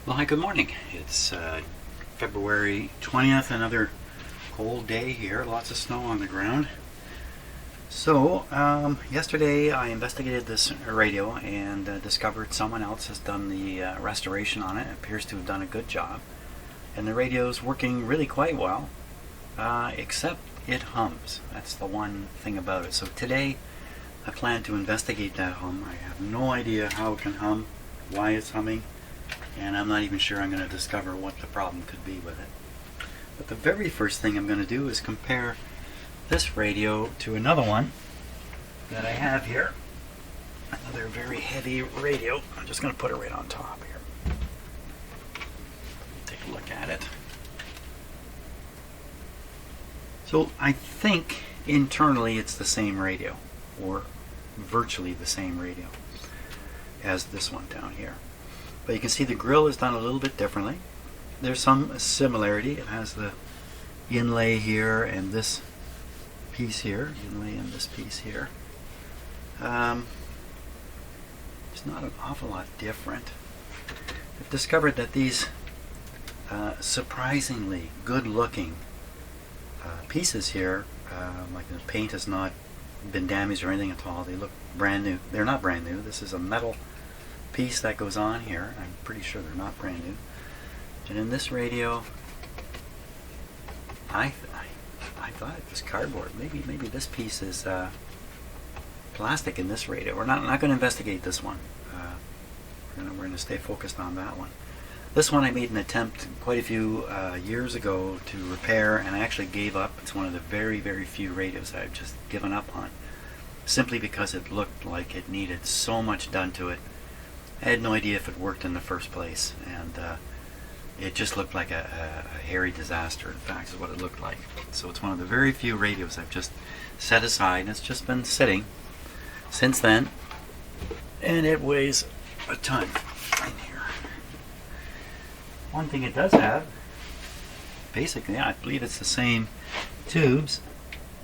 Well, hi, good morning. It's February 20th, another cold day here, lots of snow on the ground. So, yesterday I investigated this radio and discovered someone else has done the restoration on it. It appears to have done a good job. And the radio's working really quite well, except it hums. That's the one thing about it. So today I plan to investigate that hum. I have no idea how it can hum, why it's humming, and I'm not even sure I'm going to discover what the problem could be with it. But the very first thing I'm going to do is compare this radio to another one that I have here. Another very heavy radio. I'm just going to put it right on top here. Take a look at it. So I think internally it's the same radio, or virtually the same radio as this one down here. But you can see the grill is done a little bit differently. There's some similarity. It has the inlay here and this piece here, inlay and this piece here. It's not an awful lot different. I've discovered that these surprisingly good-looking pieces here, like the paint has not been damaged or anything at all. They look brand new. They're not brand new. This is a metal piece that goes on here. I'm pretty sure they're not brand new. And in this radio, I thought it was cardboard. Maybe this piece is plastic in this radio. We're not going to investigate this one. We're going to stay focused on that one. This one I made an attempt quite a few years ago to repair, and I actually gave up. It's one of the very, very few radios I've just given up on, simply because it looked like it needed so much done to it. I had no idea if it worked in the first place, and it just looked like a hairy disaster. In fact, is what it looked like. So it's one of the very few radios I've just set aside, and it's just been sitting since then, and it weighs a ton in here. One thing it does have, basically, I believe it's the same tubes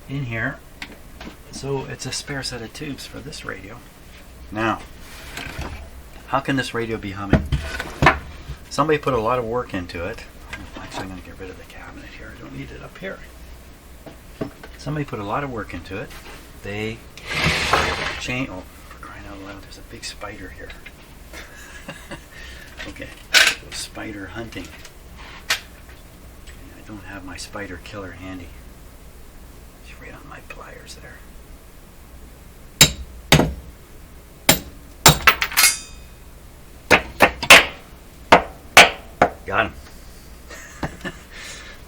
in here, so it's a spare set of tubes for this radio. Now, how can this radio be humming? Somebody put a lot of work into it. Actually, I'm going to get rid of the cabinet here. I don't need it up here. Somebody put a lot of work into it. They changed. Oh, for crying out loud! There's a big spider here. Okay, so spider hunting. I don't have my spider killer handy. It's right on my pliers there. Got him.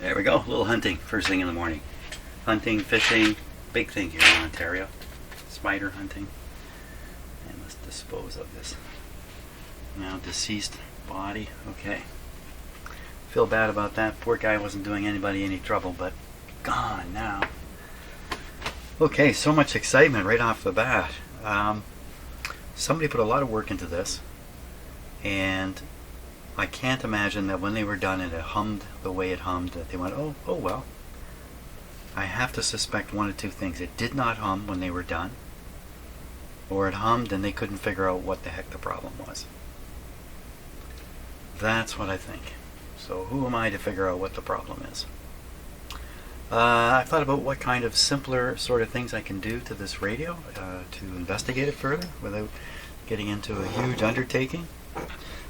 There we go. A little hunting first thing in the morning. Hunting, fishing, big thing here in Ontario. Spider hunting. And let's dispose of this now deceased body. Okay. Feel bad about that. Poor guy wasn't doing anybody any trouble, but gone now. Okay, so much excitement right off the bat. Somebody put a lot of work into this, and I can't imagine that when they were done and it hummed the way it hummed, that they went, oh well. I have to suspect one of two things. It did not hum when they were done, or it hummed and they couldn't figure out what the heck the problem was. That's what I think. So who am I to figure out what the problem is? I thought about what kind of simpler sort of things I can do to this radio to investigate it further without getting into a huge undertaking.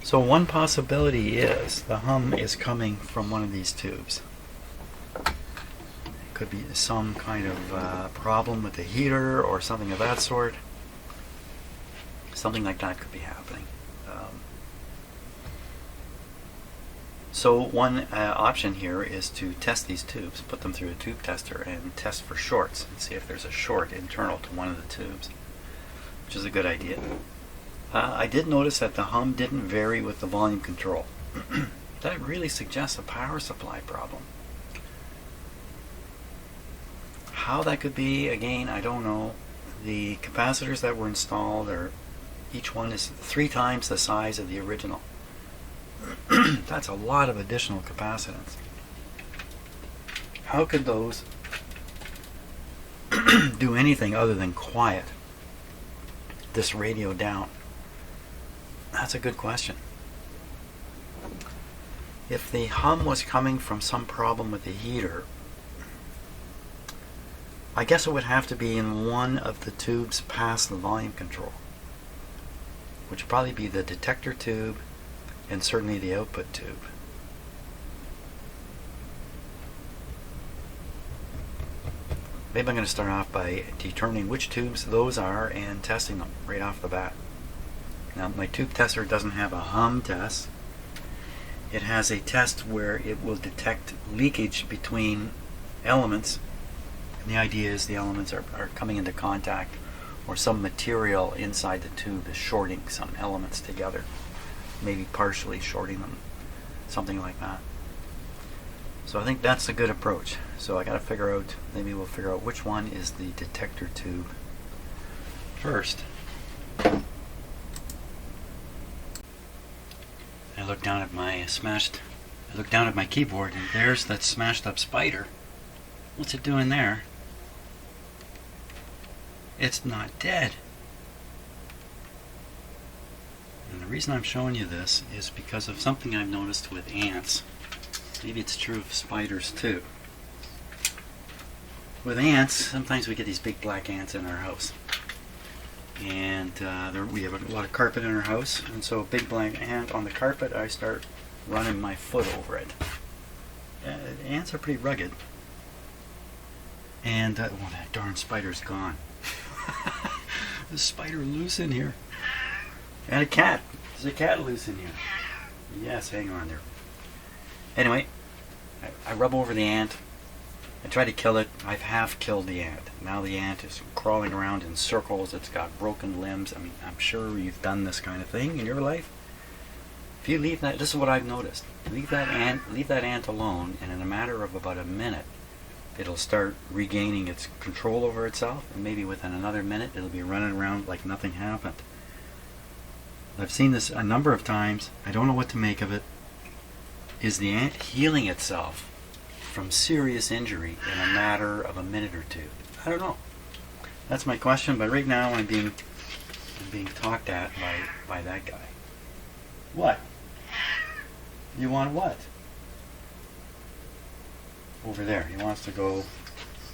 So one possibility is the hum is coming from one of these tubes. It could be some kind of problem with the heater or something of that sort. Something like that could be happening. So one option here is to test these tubes, put them through a tube tester and test for shorts and see if there's a short internal to one of the tubes, which is a good idea. I did notice that the hum didn't vary with the volume control. That really suggests a power supply problem. How that could be, again, I don't know. The capacitors that were installed each one is 3 times the size of the original. That's a lot of additional capacitance. How could those do anything other than quiet this radio down? That's a good question. If the hum was coming from some problem with the heater, I guess it would have to be in one of the tubes past the volume control, which would probably be the detector tube and certainly the output tube. Maybe I'm going to start off by determining which tubes those are and testing them right off the bat. Now, my tube tester doesn't have a hum test. It has a test where it will detect leakage between elements. And the idea is the elements are coming into contact, or some material inside the tube is shorting some elements together, maybe partially shorting them, something like that. So I think that's a good approach. So I got to figure out, maybe we'll figure out which one is the detector tube first. I look down at my keyboard, and there's that smashed up spider. What's it doing there? It's not dead. And the reason I'm showing you this is because of something I've noticed with ants. Maybe it's true of spiders too. With ants, sometimes we get these big black ants in our house. And we have a lot of carpet in our house, and so a big black ant on the carpet, I start running my foot over it. Ants are pretty rugged. And, oh, that darn spider's gone. There's a spider loose in here. And a cat. There's a cat loose in here. Yes, hang on there. Anyway, I rub over the ant. I try to kill it. I've half killed the ant. Now the ant is crawling around in circles. It's got broken limbs. I mean, I'm sure you've done this kind of thing in your life. If you leave that, this is what I've noticed. Leave that ant alone, and in a matter of about a minute, it'll start regaining its control over itself, and maybe within another minute, it'll be running around like nothing happened. I've seen this a number of times. I don't know what to make of it. Is the ant healing itself from serious injury in a matter of a minute or two? I don't know. That's my question, but right now I'm being talked at by that guy. What? You want what? Over there. He wants to go.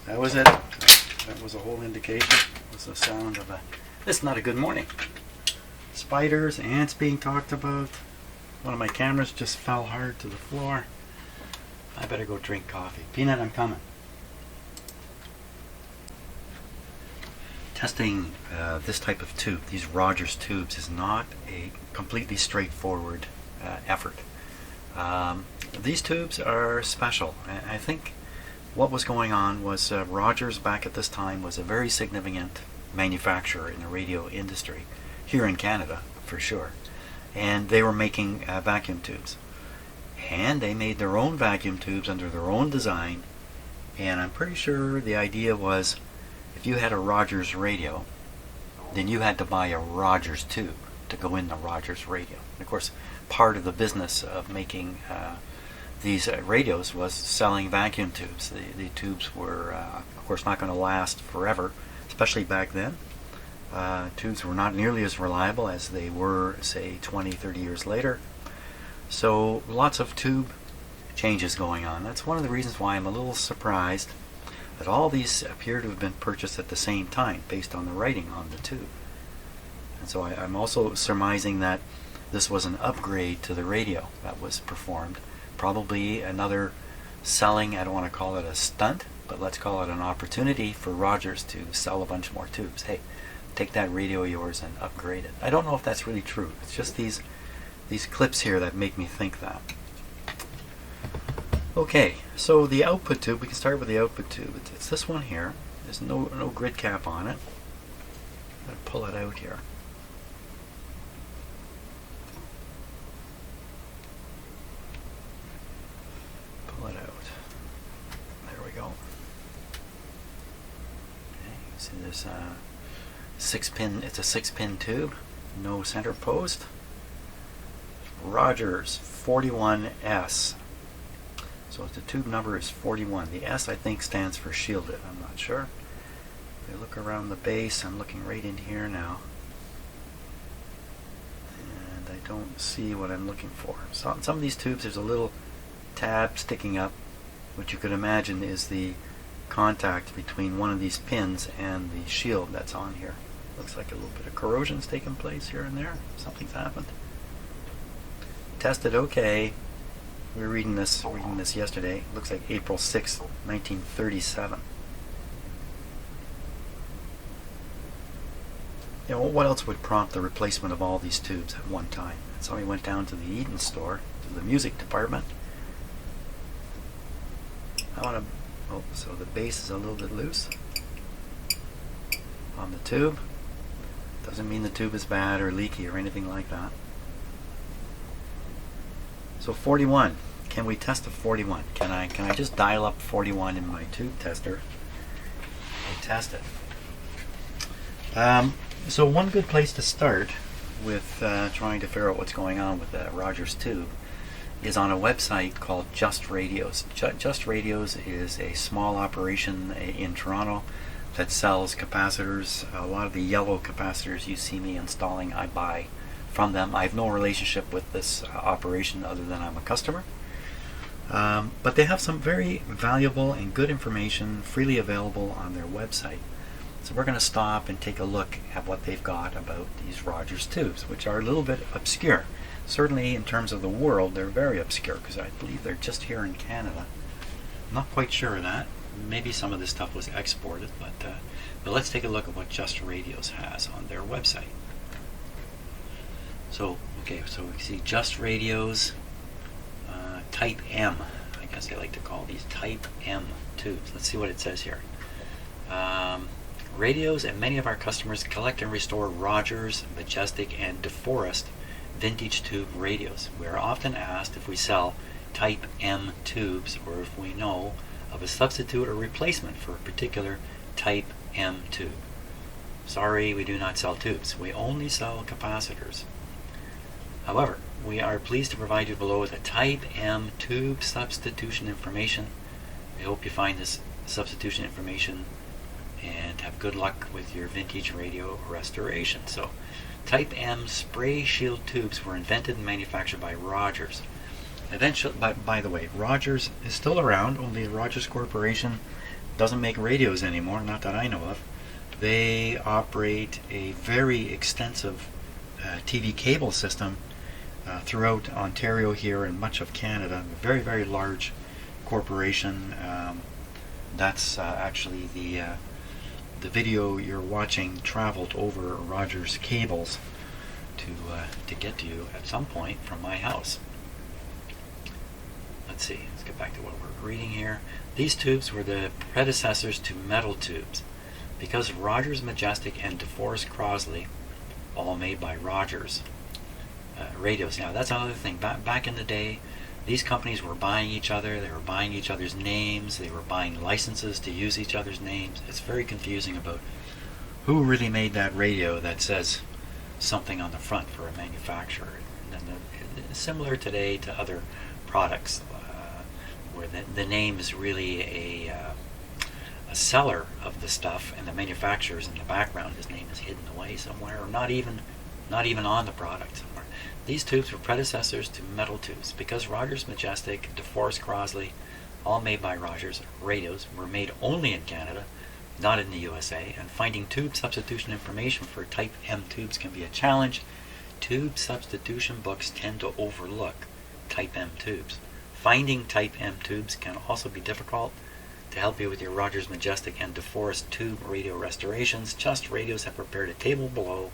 That was it. That was a whole indication. It was the sound of a. This is not a good morning. Spiders, ants being talked about. One of my cameras just fell hard to the floor. I better go drink coffee. Peanut, I'm coming. Testing this type of tube, these Rogers tubes, is not a completely straightforward effort. These tubes are special. I think what was going on was Rogers back at this time was a very significant manufacturer in the radio industry, here in Canada for sure. And they were making vacuum tubes. And they made their own vacuum tubes under their own design. And I'm pretty sure the idea was if you had a Rogers radio, then you had to buy a Rogers tube to go in the Rogers radio. And of course, part of the business of making these radios was selling vacuum tubes. The tubes were, of course, not going to last forever, especially back then. Tubes were not nearly as reliable as they were, say, 20, 30 years later. So lots of tube changes going on. That's one of the reasons why I'm a little surprised that all these appear to have been purchased at the same time based on the writing on the tube. And so I'm also surmising that this was an upgrade to the radio that was performed. Probably another selling, I don't want to call it a stunt, but let's call it an opportunity for Rogers to sell a bunch more tubes. Hey, take that radio of yours and upgrade it. I don't know if that's really true. It's just these clips here that make me think that. Okay, so the output tube, we can start with the output tube. It's this one here. There's no grid cap on it. I'm going to pull it out here. Pull it out. There we go. Okay, see this 6-pin, it's a 6-pin tube, no center post. Rogers 41S. So the tube number is 41. The S, I think, stands for shielded. I'm not sure. If I look around the base, I'm looking right in here now. And I don't see what I'm looking for. So on some of these tubes there's a little tab sticking up, which you could imagine is the contact between one of these pins and the shield that's on here. Looks like a little bit of corrosion's taken place here and there. Something's happened. Tested okay. We were reading this yesterday. Looks like April 6th, 1937. You know, what else would prompt the replacement of all these tubes at one time? So we went down to the Eden store, to the music department. Oh, so the base is a little bit loose on the tube. Doesn't mean the tube is bad or leaky or anything like that. So 41. Can we test a 41? Can I just dial up 41 in my tube tester and test it? So one good place to start with trying to figure out what's going on with the Rogers tube is on a website called Just Radios. Just Radios is a small operation in Toronto that sells capacitors. A lot of the yellow capacitors you see me installing, I buy from them. I have no relationship with this operation other than I'm a customer. But they have some very valuable and good information freely available on their website. So we're going to stop and take a look at what they've got about these Rogers tubes, which are a little bit obscure. Certainly in terms of the world, they're very obscure because I believe they're just here in Canada. I'm not quite sure of that. Maybe some of this stuff was exported, but let's take a look at what Just Radios has on their website. So, okay, so we see Just Radios Type M. I guess they like to call these Type M tubes. Let's see what it says here. Radios and many of our customers collect and restore Rogers, Majestic, and DeForest vintage tube radios. We are often asked if we sell Type M tubes or if we know of a substitute or replacement for a particular Type M tube. Sorry, we do not sell tubes. We only sell capacitors. However, we are pleased to provide you below with a Type M tube substitution information. We hope you find this substitution information and have good luck with your vintage radio restoration. So, Type M spray shield tubes were invented and manufactured by Rogers. Eventually, by the way, Rogers is still around, only the Rogers Corporation doesn't make radios anymore, not that I know of. They operate a very extensive TV cable system throughout Ontario here and much of Canada. A very, very large corporation. That's actually the video you're watching traveled over Rogers cables to get to you at some point from my house. Let's see, let's get back to what we're reading here. These tubes were the predecessors to metal tubes. Because Rogers Majestic and DeForest Crosley, all made by Rogers, radios. Now that's another thing. Back in the day, these companies were buying each other, they were buying each other's names, they were buying licenses to use each other's names. It's very confusing about who really made that radio that says something on the front for a manufacturer. And similar today to other products where the name is really a seller of the stuff and the manufacturer is in the background. His name is hidden away somewhere or not even on the product somewhere. These tubes were predecessors to metal tubes. Because Rogers Majestic, DeForest Crosley, all made by Rogers, radios were made only in Canada, not in the USA, and finding tube substitution information for Type M tubes can be a challenge. Tube substitution books tend to overlook Type M tubes. Finding Type M tubes can also be difficult. To help you with your Rogers Majestic and DeForest tube radio restorations, Just Radios have prepared a table below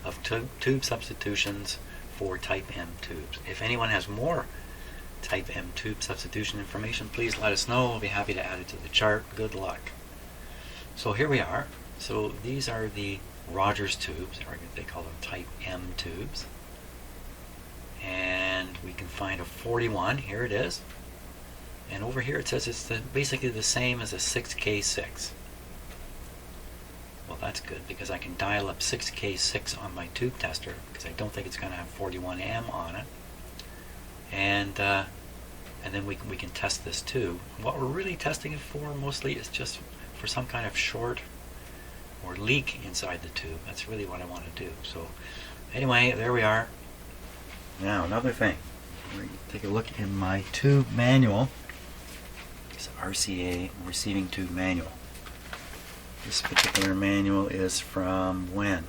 of tube substitutions for Type M tubes. If anyone has more Type M tube substitution information, please let us know. We'll be happy to add it to the chart. Good luck. So here we are. So these are the Rogers tubes, or they call them Type M tubes. And we can find a 41. Here it is. And over here it says it's basically the same as a 6K6. Well, that's good because I can dial up 6K6 on my tube tester because I don't think it's going to have 41M on it. And then we can test this too. What we're really testing it for mostly is just for some kind of short or leak inside the tube. That's really what I want to do. So anyway, there we are. Now, another thing. Take a look in my tube manual. It's RCA Receiving Tube Manual. This particular manual is from when?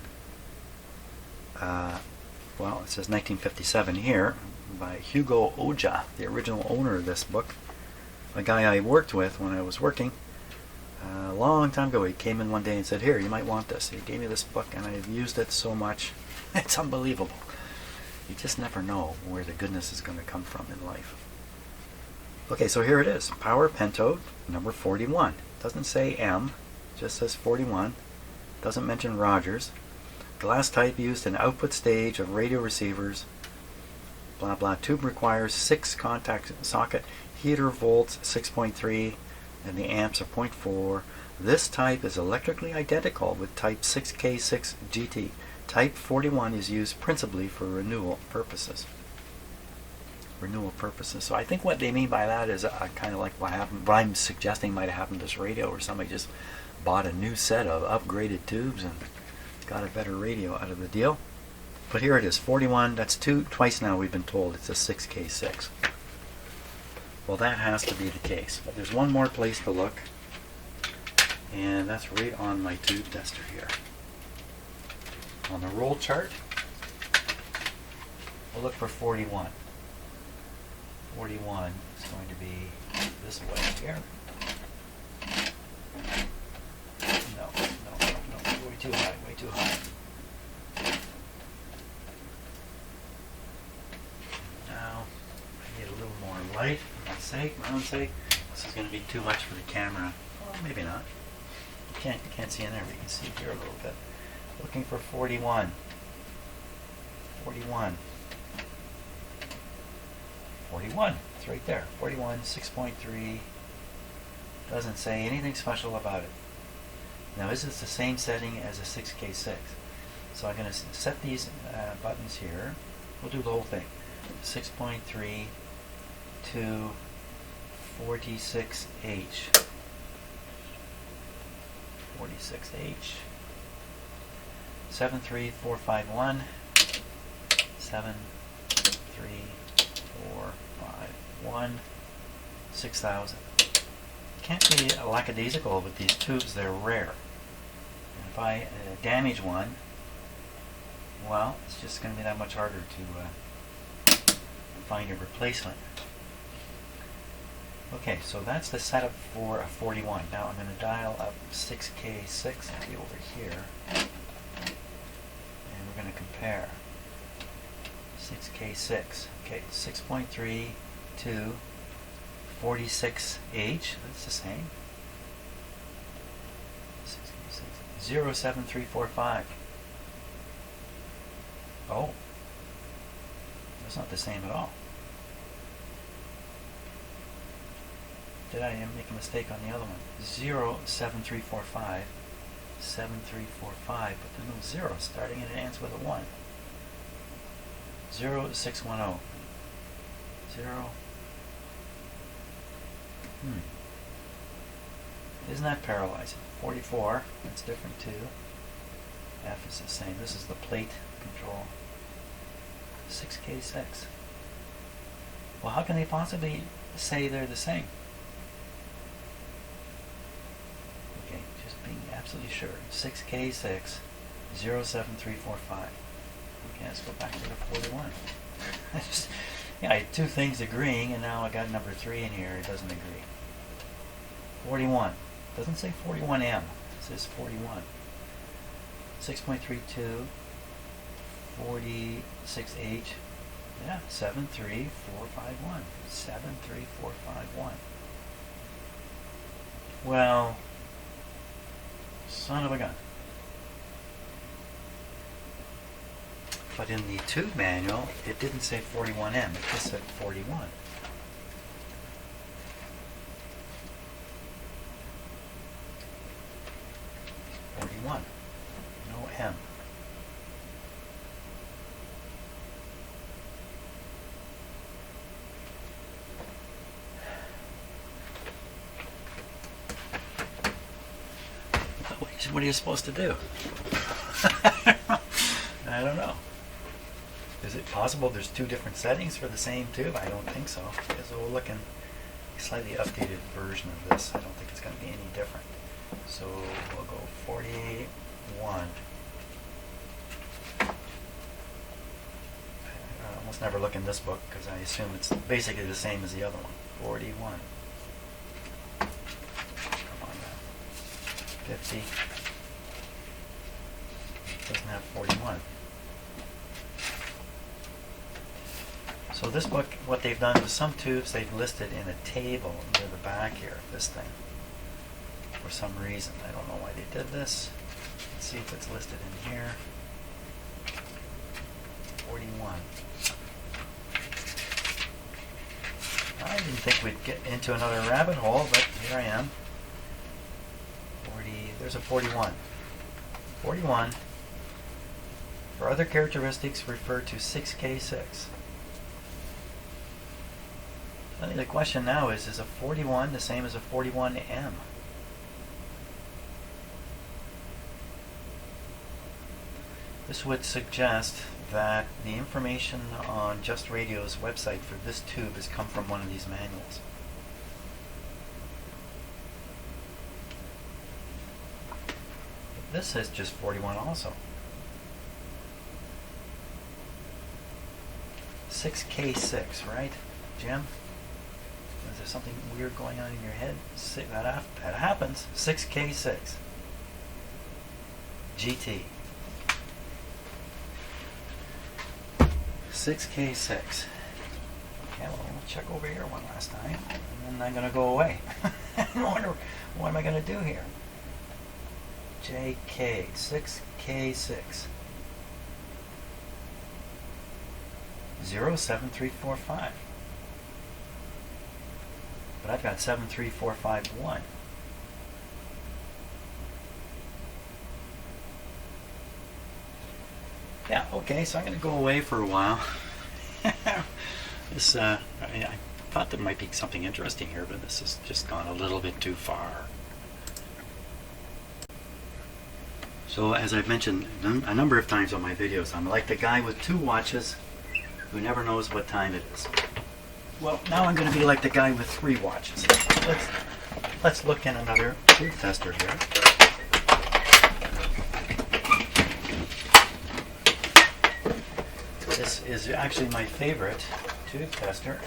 Well, it says 1957 here, by Hugo Oja, the original owner of this book. A guy I worked with when I was working a long time ago. He came in one day and said, "Here, you might want this." He gave me this book, and I've used it so much. It's unbelievable. You just never know where the goodness is going to come from in life. Okay, so here it is. Power pentode number 41. Doesn't say M, just says 41. Doesn't mention Rogers. Glass type used in output stage of radio receivers. Blah blah. Tube requires 6 contact socket. Heater volts 6.3 and the amps are 0.4. This type is electrically identical with type 6K6 GT. Type 41 is used principally for renewal purposes. So I think what they mean by that is kind of like what I'm suggesting might have happened to this radio, where somebody just bought a new set of upgraded tubes and got a better radio out of the deal. But here it is, 41. That's twice now we've been told it's a 6K6. Well, that has to be the case. But there's one more place to look, and that's right on my tube tester here. On the roll chart, we'll look for 41. 41 is going to be this way here. No, way too high. Now, I need a little more light for my own sake. This is going to be too much for the camera. Well, maybe not. You can't see in there, but you can see here a little bit. Looking for 41. 41. It's right there. 41, 6.3. Doesn't say anything special about it. Now, this is the same setting as a 6K6. So I'm going to set these buttons here. We'll do the whole thing. 6.3 to 46H. 46H. 73451. 73451. 6000. Can't be lackadaisical with these tubes, they're rare. And if I damage one, well, it's just going to be that much harder to find a replacement. Okay, so that's the setup for a 41. Now I'm going to dial up 6K6, it'll be over here, and we're going to compare 6K6. Okay, 6.3 to 46H, that's the same. 07345. Oh, that's not the same at all. Did I make a mistake on the other one? 07345, 7345, but there's no 0 starting and it ends with a 1. 0610. 0. Isn't that paralyzing? 44, that's different too. F is the same. This is the plate control. 6K6. Well, how can they possibly say they're the same? Okay, just being absolutely sure. 6K6, 07345. Okay, let's go back to the 41. Yeah, I had two things agreeing, and now I got number 3 in here. It doesn't agree. 41. Doesn't say 41M. It says 41. 6.32. 46H. Yeah, 73451. 73451. Well, son of a gun. But in the tube manual, it didn't say 41M. It just said 41. No M. What are you supposed to do? I don't know. Is it possible there's two different settings for the same tube? I don't think so. So we'll look in a slightly updated version of this. I don't think it's going to be any different. So we'll go 41. I almost never look in this book because I assume it's basically the same as the other one. 41. Come on now. 50. It doesn't have 41. So this book, what they've done is some tubes they've listed in a table near the back here of this thing. For some reason. I don't know why they did this. Let's see if it's listed in here. 41. I didn't think we'd get into another rabbit hole, but here I am. 40, there's a 41. 41. For other characteristics, refer to 6K6. I think the question now is a 41 the same as a 41M? This would suggest that the information on Just Radio's website for this tube has come from one of these manuals. But this says just 41 also. 6K6, right, Jim? Is there something weird going on in your head? That happens. 6K6. GT. 6K6. Okay, well, we'll check over here one last time, and then I'm going to go away. I wonder, what am I going to do here? JK, 6K6. 07345. But I've got 73451. Yeah, okay, so I'm going to go away for a while. This, I thought there might be something interesting here, but this has just gone a little bit too far. So, as I've mentioned a number of times on my videos, I'm like the guy with two watches who never knows what time it is. Well, now I'm going to be like the guy with three watches. Let's look in another tube tester here. This is actually my favorite tube tester.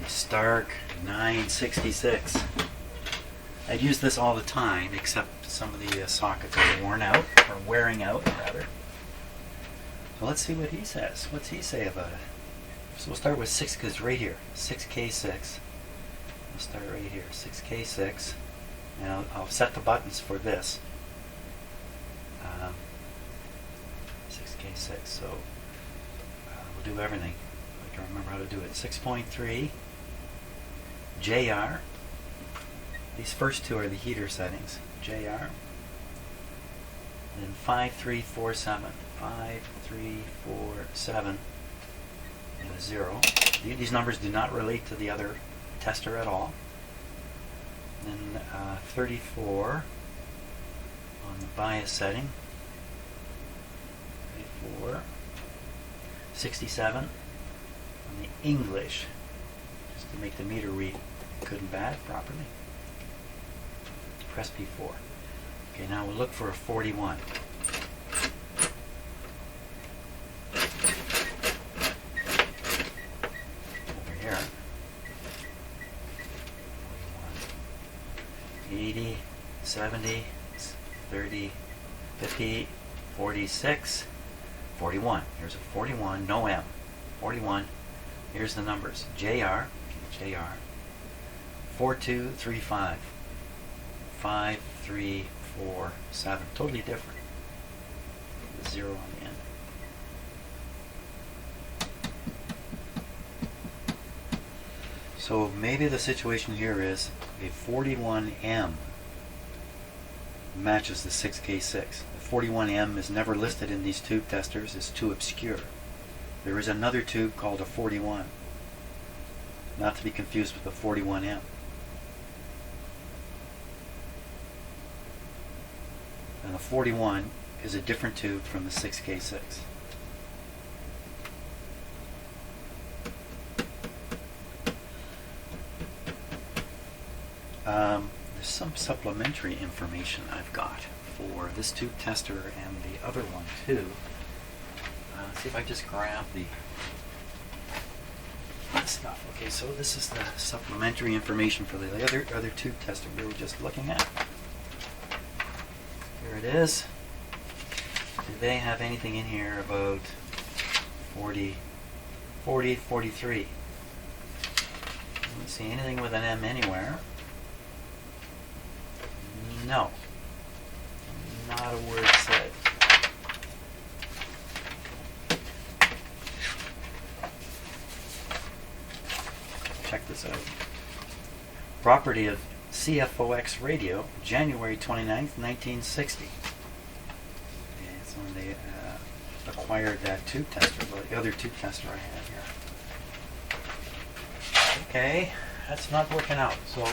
The Stark 966. I'd use this all the time, except some of the sockets are worn out, or wearing out, rather. So let's see what he says. What's he say about it? So we'll start with 6, because right here, 6K6. We'll start right here, 6K6. And I'll set the buttons for this. 6K6, so we'll do everything. I can remember how to do it. 6.3, JR. These first two are the heater settings. JR. And then 5347. 5347 and a 0. These numbers do not relate to the other tester at all. And then 34 on the bias setting. 34. 67 on the English, just to make the meter read good and bad properly. Press P4. Okay, now we'll look for a 41. Over here. 80, 70, 30, 50, 46, 41. Here's a 41, no M. 41. Here's the numbers. JR, 4235, 5347. Totally different. The 0 on the end. So maybe the situation here is a 41M matches the 6K6. The 41M is never listed in these tube testers. It's too obscure. There is another tube called a 41, not to be confused with the 41M. and a 41 is a different tube from the 6K6. There's some supplementary information I've got for this tube tester and the other one too. Let's see if I just grab the stuff. Okay, so this is the supplementary information for the other tube tester we were just looking at. Here it is. Do they have anything in here about 40, 43? I don't see anything with an M anywhere. No. Not a word said. Check this out. Property of CFOX radio, January 29th, 1960. It's when they acquired that tube tester, the other tube tester I had here. Okay, that's not working out. So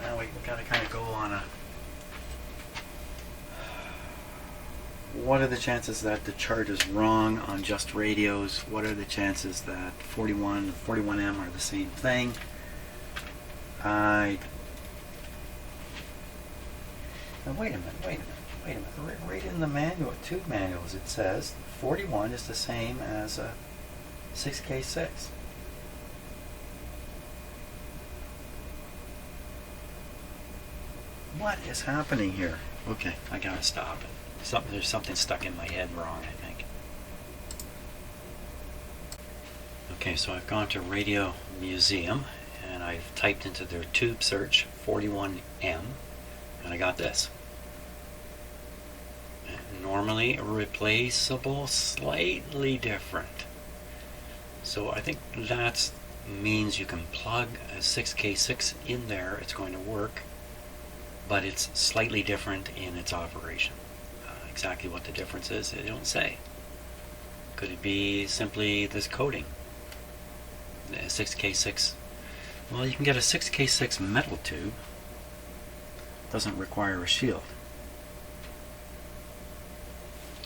now we gotta kind of go on a. What are the chances that the chart is wrong on just radios? What are the chances that 41 and 41M are the same thing? Now wait a minute. Right in the manual, tube manuals, it says 41 is the same as a 6K6. What is happening here? Okay, I gotta stop it. There's something stuck in my head wrong, I think. Okay, so I've gone to Radio Museum and I've typed into their tube search 41M and I got this. Normally replaceable, slightly different. So I think that means you can plug a 6K6 in there, it's going to work, but it's slightly different in its operation. Exactly what the difference is, they don't say. Could it be simply this coating? The 6K6. Well, you can get a 6K6 metal tube. Doesn't require a shield.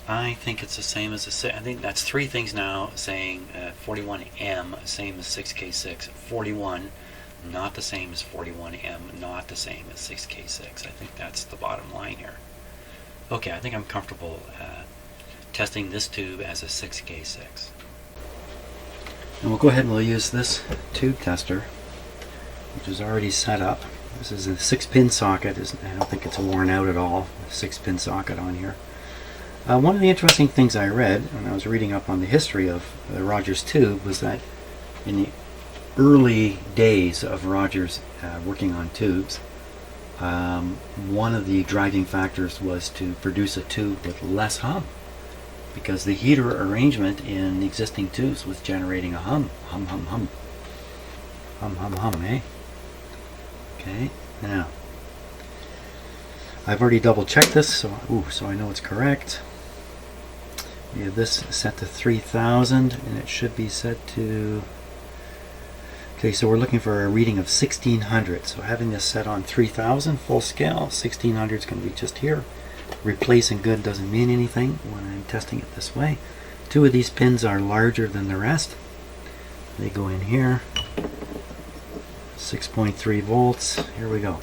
I think it's the same as I think that's three things now saying 41M, same as 6K6. 41, not the same as 41M, not the same as 6K6. I think that's the bottom line here. Okay, I think I'm comfortable testing this tube as a 6K6. And we'll go ahead and we'll use this tube tester, which is already set up. This is a 6-pin socket. I don't think it's worn out at all. A 6-pin socket on here. One of the interesting things I read when I was reading up on the history of the Rogers tube was that in the early days of Rogers working on tubes, one of the driving factors was to produce a tube with less hum, because the heater arrangement in existing tubes was generating a hum, eh? Okay, now I've already double checked this, so I know it's correct. We have this set to 3000 and it should be set to, okay, so we're looking for a reading of 1600. So having this set on 3000 full scale, 1600 is going to be just here. Replacing good doesn't mean anything when I'm testing it this way. Two of these pins are larger than the rest. They go in here. 6.3 volts. Here we go.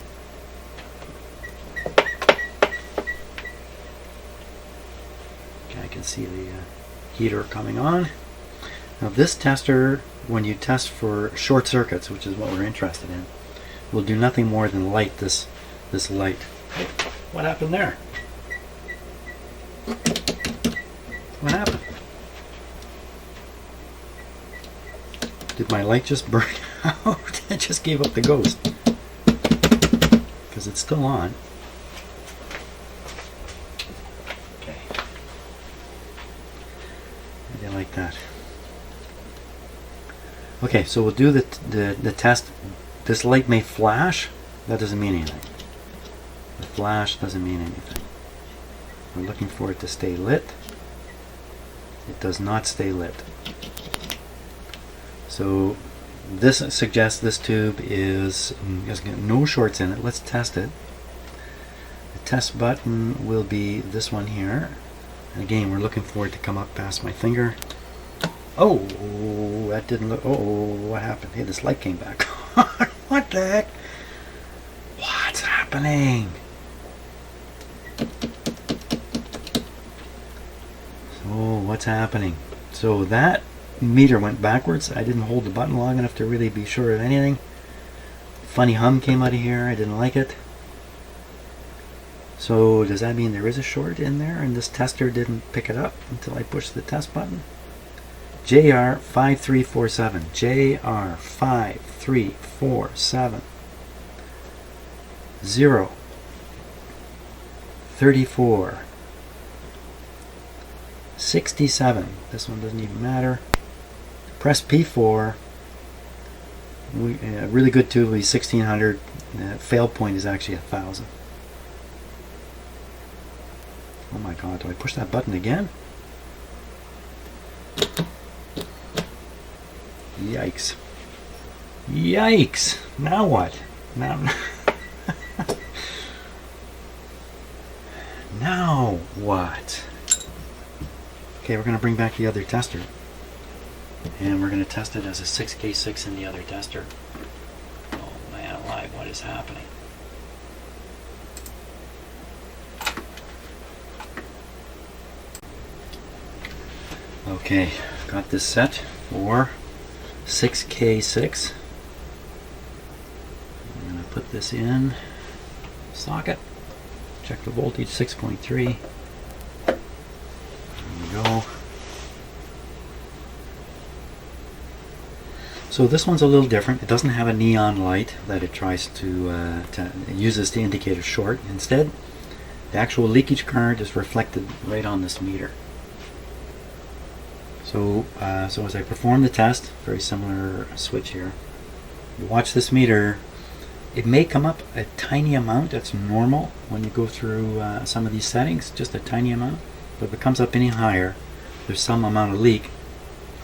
Okay, I can see the heater coming on. Now this tester, when you test for short circuits, which is what we're interested in, will do nothing more than light this light. Hey, what happened there? What happened? Did my light just burn out? It just gave up the ghost. Because it's still on. Okay. Maybe like that. Okay, so we'll do the test. This light may flash. That doesn't mean anything. The flash doesn't mean anything. We're looking for it to stay lit. It does not stay lit. So this suggests this tube has got no shorts in it. Let's test it. The test button will be this one here. And again, we're looking for it to come up past my finger. Oh, that didn't look. Oh, what happened? Hey, this light came back. What the heck? What's happening? So, what's happening? So that meter went backwards. I didn't hold the button long enough to really be sure of anything. Funny hum came out of here. I didn't like it. So does that mean there is a short in there and this tester didn't pick it up until I pushed the test button? JR5347. JR5347. 0. 34. 67. This one doesn't even matter. Press P4. A really good tube will be 1600. Fail point is actually 1000. Oh my god, do I push that button again? Yikes. Yikes! Now what? Now now what? Okay, we're going to bring back the other tester. And we're going to test it as a 6K6 in the other tester. Oh man alive, what is happening? Okay, got this set for 6K6. I'm going to put this in socket. Check the voltage, 6.3. There we go. So this one's a little different. It doesn't have a neon light that it tries to it uses to indicate a short. Instead, the actual leakage current is reflected right on this meter. So, so as I perform the test, very similar switch here. You watch this meter. It may come up a tiny amount. That's normal when you go through some of these settings, just a tiny amount. But if it comes up any higher, there's some amount of leak.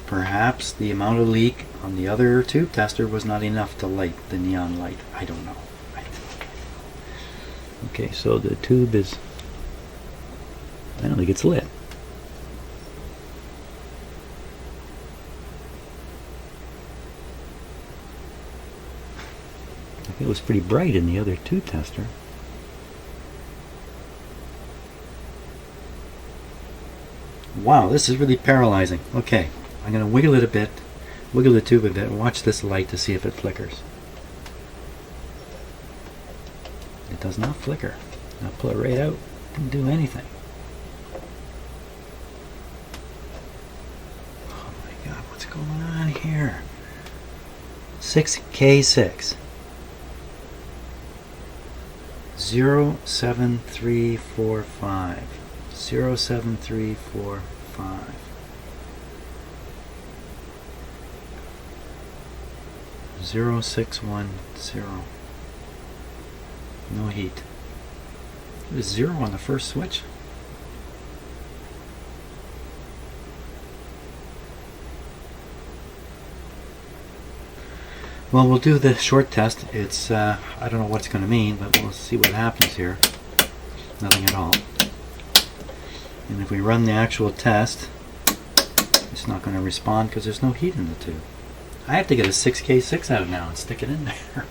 Perhaps the amount of leak on the other tube tester was not enough to light the neon light. I don't know. Okay, so the tube is, I don't think it's lit. It was pretty bright in the other tube tester. Wow, this is really paralyzing. Okay, I'm going to wiggle it a bit, wiggle the tube a bit, and watch this light to see if it flickers. It does not flicker. I'll pull it right out. Didn't do anything. Oh my god, what's going on here? 6K6. 07345. 07345. 0610. No heat. There's 0 on the first switch. Well, we'll do the short test. It's I don't know what it's going to mean, but we'll see what happens here. Nothing at all. And if we run the actual test, it's not going to respond because there's no heat in the tube. I have to get a 6K6 out now and stick it in there.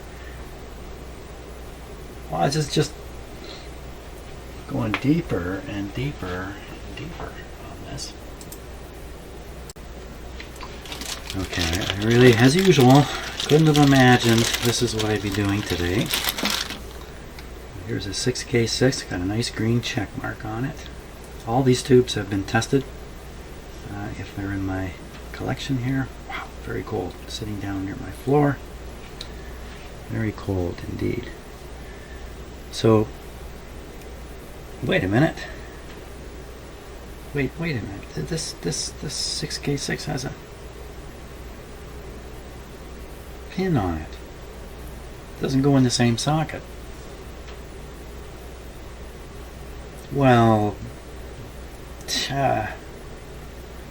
Well, it's just going deeper and deeper and deeper on this. Okay, I really, as usual, couldn't have imagined this is what I'd be doing today. Here's a 6K6, got a nice green check mark on it. All these tubes have been tested. If they're in my collection here. Wow, very cold. Sitting down near my floor. Very cold indeed. So, wait a minute. Wait a minute. This 6K6 has a pin on it. It doesn't go in the same socket. Well,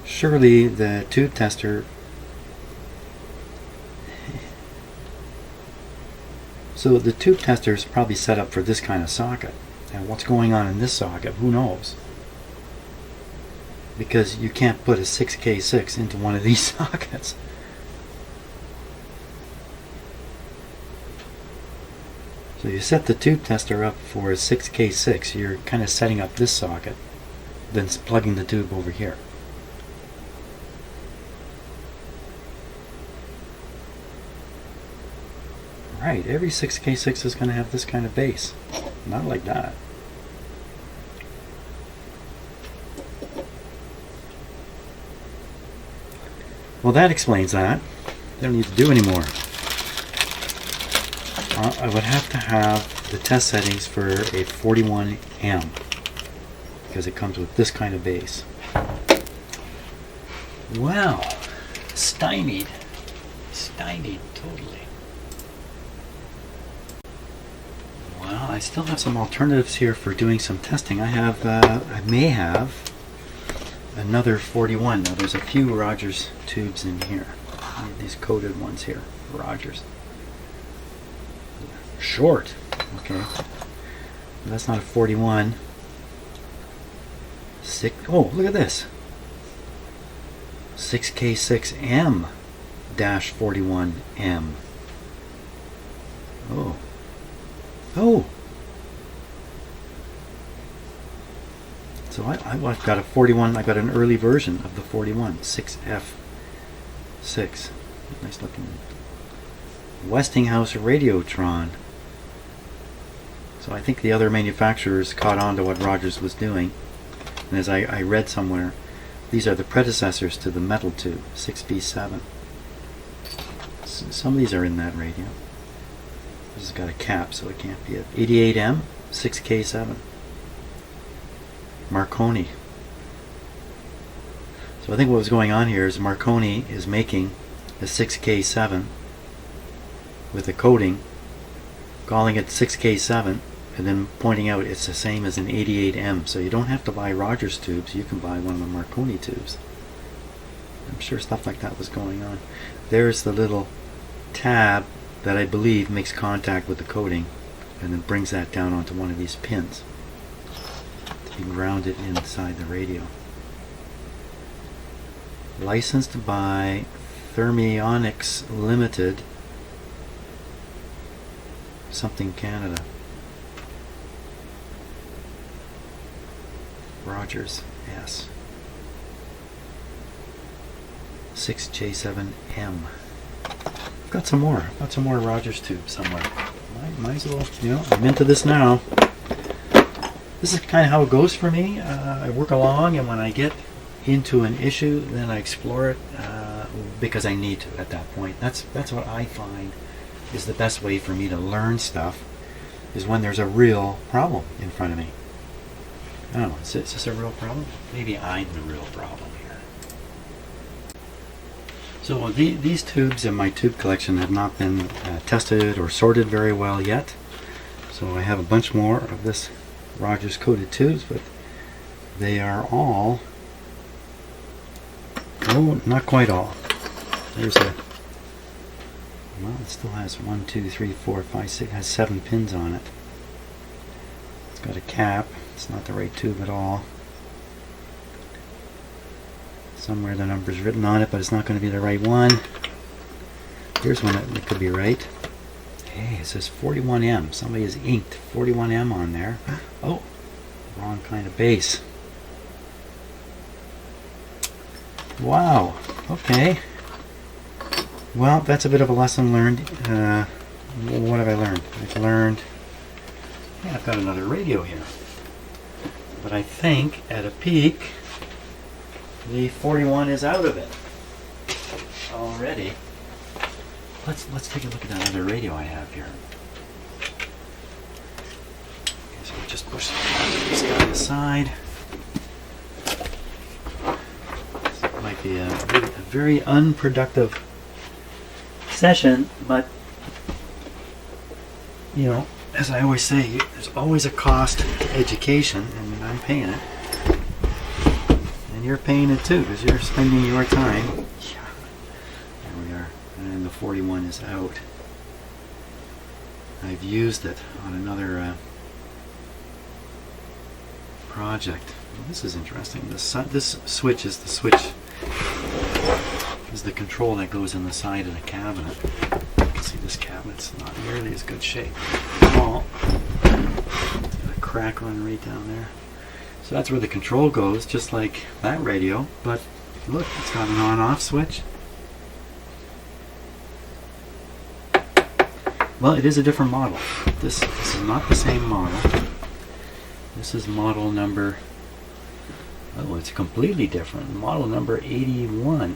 surely the tube tester. So the tube tester is probably set up for this kind of socket. And what's going on in this socket, who knows? Because you can't put a 6K6 into one of these sockets. So you set the tube tester up for a 6K6, you're kind of setting up this socket, then plugging the tube over here. Right, every 6K6 is going to have this kind of base. Not like that. Well, that explains that. They don't need to do anymore. I would have to have the test settings for a 41M because it comes with this kind of base. Well, stymied totally. Well, I still have some alternatives here for doing some testing. I may have another 41. Now there's a few Rogers tubes in here. These coated ones here, Rogers. Short, okay. That's not a 41. Oh, look at this. 6K6M dash 41M. Oh. So I've got a 41. I got an early version of the 41, 6F6. Nice looking Westinghouse Radiotron. So I think the other manufacturers caught on to what Rogers was doing. And as I read somewhere, these are the predecessors to the metal tube, 6B7. Some of these are in that radio. This has got a cap, so it can't be it. 88M, 6K7. Marconi. So I think what was going on here is Marconi is making a 6K7 with a coating, calling it 6K7, and then pointing out it's the same as an 88M. So you don't have to buy Rogers tubes, you can buy one of the Marconi tubes. I'm sure stuff like that was going on. There's the little tab that I believe makes contact with the coating and then brings that down onto one of these pins to be grounded inside the radio. Licensed by Thermionics Limited, something Canada. Rogers, yes. 6J7M. I've got some more. I've got some more Rogers tubes somewhere. Might as well, I'm into this now. This is kind of how it goes for me. I work along, and when I get into an issue, then I explore it because I need to at that point. That's what I find is the best way for me to learn stuff, is when there's a real problem in front of me. I don't know, is this a real problem? Maybe I'm the real problem here. So these tubes in my tube collection have not been tested or sorted very well yet. So I have a bunch more of this Rogers coated tubes, but they are all, oh, not quite all. There's a, well, it still has 1, 2, 3, 4, 5, 6, has 7 pins on it. It's got a cap. It's not the right tube at all. Somewhere the number's written on it, but it's not going to be the right one. Here's one that could be right. Hey, it says 41M. Somebody has inked 41M on there. Oh, wrong kind of base. Wow. Okay. Well, that's a bit of a lesson learned. What have I learned? I've learned, yeah, I've got another radio here. But I think at a peak, the 41 is out of it already. Let's take a look at that other radio I have here. Okay, so we'll just push this guy aside. This might be a very unproductive session, but as I always say, there's always a cost to education, and I'm paying it. And you're paying it too, because you're spending your time. Yeah. There we are. And the 41 is out. I've used it on another project. Well, this is interesting. This switch is the switch. Is the control that goes in the side of the cabinet. You can see this cabinet's not nearly as good shape. Small. A crack run right down there. So that's where the control goes, just like that radio. But look, it's got an on-off switch. Well, it is a different model. This is not the same model. This is model number, oh, it's completely different. Model number 81.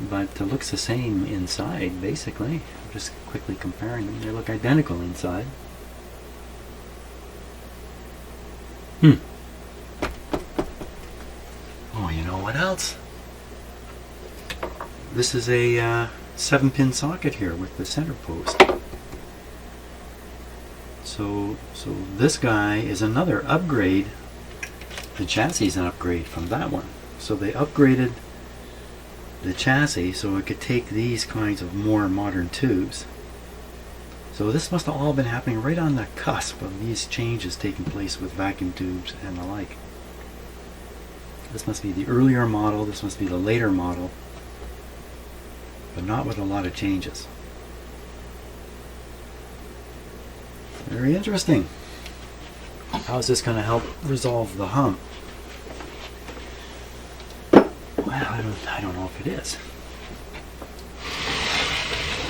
But it looks the same inside, basically. I'm just quickly comparing them. They look identical inside. Oh, you know what else? This is a 7-pin socket here with the center post. So this guy is another upgrade. The chassis is an upgrade from that one. So they upgraded the chassis so it could take these kinds of more modern tubes. So this must have all been happening right on the cusp of these changes taking place with vacuum tubes and the like. This must be the earlier model, this must be the later model, but not with a lot of changes. Very interesting. How is this going to help resolve the hum? Well, I don't know if it is.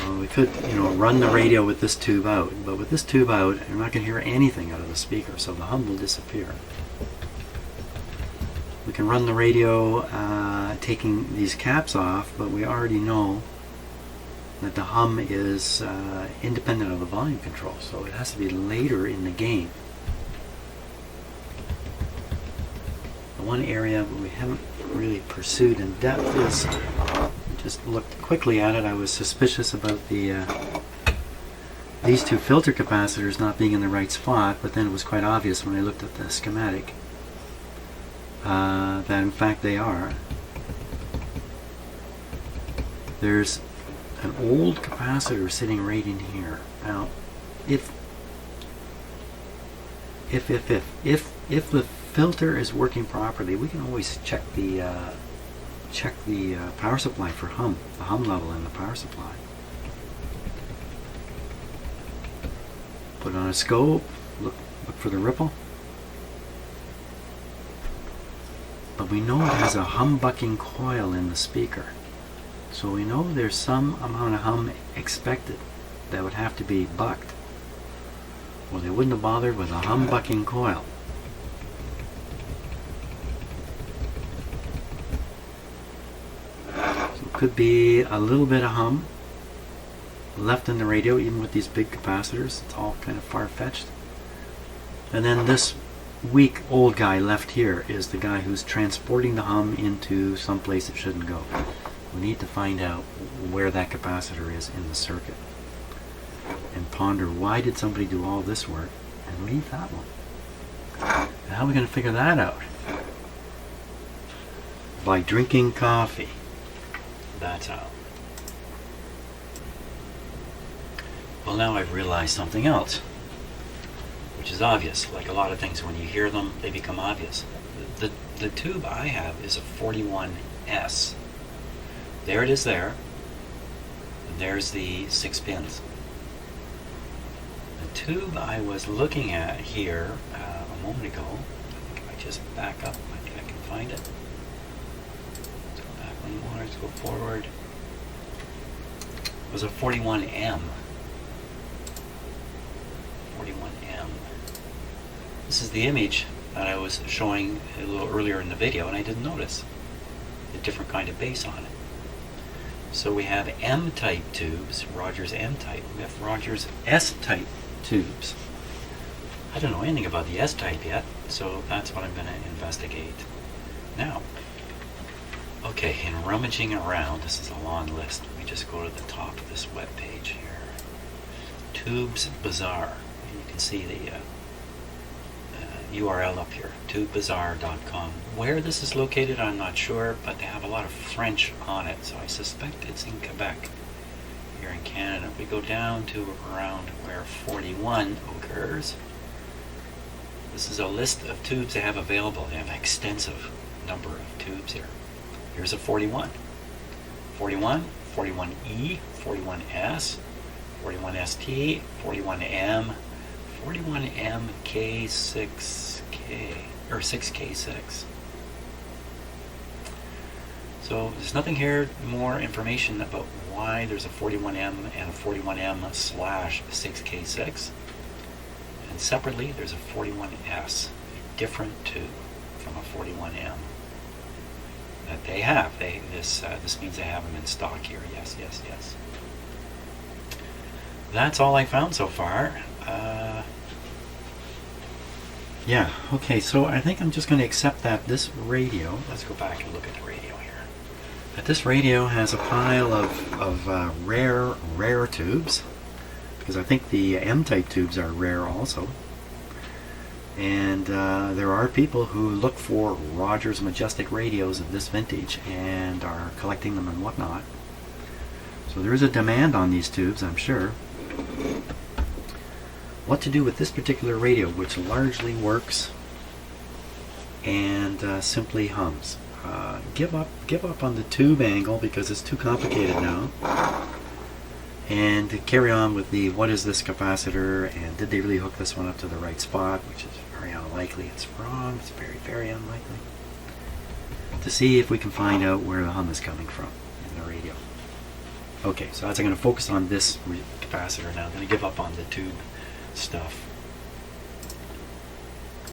Well, we could, run the radio with this tube out, but with this tube out, you're not going to hear anything out of the speaker, so the hum will disappear. We can run the radio taking these caps off, but we already know that the hum is independent of the volume control, so it has to be later in the game. The one area we haven't really pursued in depth is, just looked quickly at it, I was suspicious about these two filter capacitors not being in the right spot, but then it was quite obvious when I looked at the schematic that in fact they are. There's an old capacitor sitting right in here. Now, if the filter is working properly, we can always check the power supply for hum, the hum level in the power supply. Put on a scope, look for the ripple. But we know it has a humbucking coil in the speaker. So we know there's some amount of hum expected that would have to be bucked. Well, they wouldn't have bothered with a humbucking coil. So it could be a little bit of hum left in the radio, even with these big capacitors. It's all kind of far-fetched. And then this weak old guy left here is the guy who's transporting the hum into some place it shouldn't go. We need to find out where that capacitor is in the circuit and ponder, why did somebody do all this work and leave that one? And how are we going to figure that out? By drinking coffee. That's how. Well, now I've realized something else, which is obvious. Like a lot of things, when you hear them, they become obvious. The tube I have is a 41S. There it is there. And there's the 6 pins. The tube I was looking at here a moment ago, if I just back up, I think I can find it. Let's go back one more, let's go forward. It was a 41M. 41M. This is the image that I was showing a little earlier in the video, and I didn't notice a different kind of base on it. So we have M-type tubes, Rogers M-type. We have Rogers S-type tubes. I don't know anything about the S-type yet, so that's what I'm going to investigate now. Okay, in rummaging around, this is a long list. Let me just go to the top of this web page here. Tubes Bazaar. You can see the URL up here, tubebazaar.com. Where this is located, I'm not sure, but they have a lot of French on it, so I suspect it's in Quebec, here in Canada. We go down to around where 41 occurs. This is a list of tubes they have available. They have an extensive number of tubes here. Here's a 41. 41, 41E, 41S, 41ST, 41M, 41MK6K, or 6K6. So there's nothing here, more information about why there's a 41M and a 41M/6K6. And separately, there's a 41S, a different tube from a 41M that they have. This means they have them in stock here. Yes, yes, yes. That's all I found so far. Yeah, okay, so I think I'm just going to accept that this radio, let's go back and look at the radio here, that this radio has a pile of rare tubes, because I think the M-type tubes are rare also. And there are people who look for Rogers Majestic radios of this vintage and are collecting them and whatnot. So there is a demand on these tubes, I'm sure. What to do with this particular radio, which largely works and simply hums. Give up on the tube angle because it's too complicated now. And to carry on with the what is this capacitor and did they really hook this one up to the right spot, which is very unlikely. It's wrong. It's very, very unlikely. To see if we can find out where the hum is coming from in the radio. Okay, so as I'm going to focus on this capacitor now, I'm going to give up on the tube stuff.